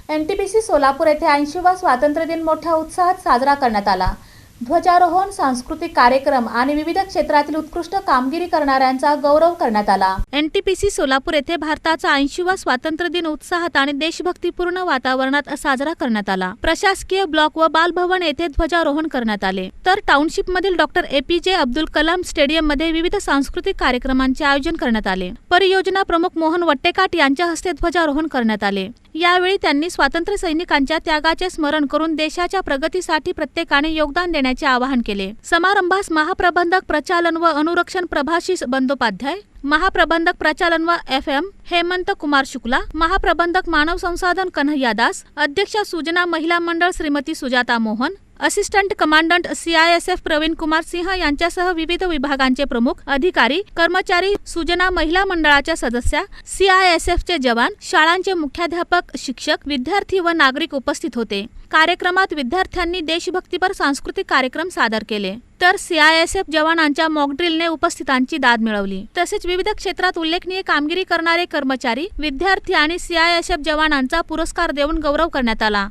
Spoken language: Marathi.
NTPC सोलापूर येथे 80वा स्वातंत्र्य दिन मोठ्या उत्साहात साजरा करण्यात आला। ध्वजारोहण, सांस्कृतिक कार्यक्रम आणि विविध क्षेत्रातील उत्कृष्ट कामगिरी करणाऱ्यांचा गौरव करण्यात आला। NTPC सोलापूर येथे भारताचा 80वा स्वातंत्र्य दिन उत्साहात आणि देशभक्तीपूर्ण वातावरणात साजरा करण्यात आला। प्रशासकीय ब्लॉक व बालभवन येथे ध्वजारोहण करण्यात आले, तर टाउनशिप मधील डॉ. APJ अब्दुल कलाम स्टेडियम मध्ये विविध सांस्कृतिक कार्यक्रमांचे आयोजन करण्यात आले। परियोजना प्रमुख मोहन वट्टेकाट यांच्या हस्ते ध्वजारोहण करण्यात आले। यावेळी त्यांनी स्वातंत्र्य सैनिकांच्या त्यागाचे स्मरण करून देशाच्या प्रगतीसाठी प्रत्येकाने योगदान देण्याचे आवाहन केले। समारंभास महाप्रबंधक प्रचालन व अनुरक्षण प्रभाशिष बंदोपाध्याय, महाप्रबंधक प्रचालन व FM हेमंत कुमार शुक्ला, महाप्रबंधक मानव संसाधन कन्हैया दास, अध्यक्ष सूचना महिला मंडळ Shrimati Sujata Mohan, assistant commandant CISF Praveen Kumar Singh यांच्यासह विविध विभागांचे प्रमुख अधिकारी, कर्मचारी, सूचना महिला मंडळाच्या सदस्या, CISF चे जवान, शाळांचे मुख्याध्यापक, शिक्षक, विद्यार्थी व नागरिक उपस्थित होते। कार्यक्रमात विद्यार्थ्यांनी देशभक्तीपर सांस्कृतिक कार्यक्रम सादर केले, तर CISF जवानांच्या मॉकड्रिलने उपस्थितांची दाद मिळवली। तसेच विविध क्षेत्रात उल्लेखनीय कामगिरी करणारे कर्मचारी, विद्यार्थी आणि CISF जवानांचा पुरस्कार देऊन गौरव करण्यात आला।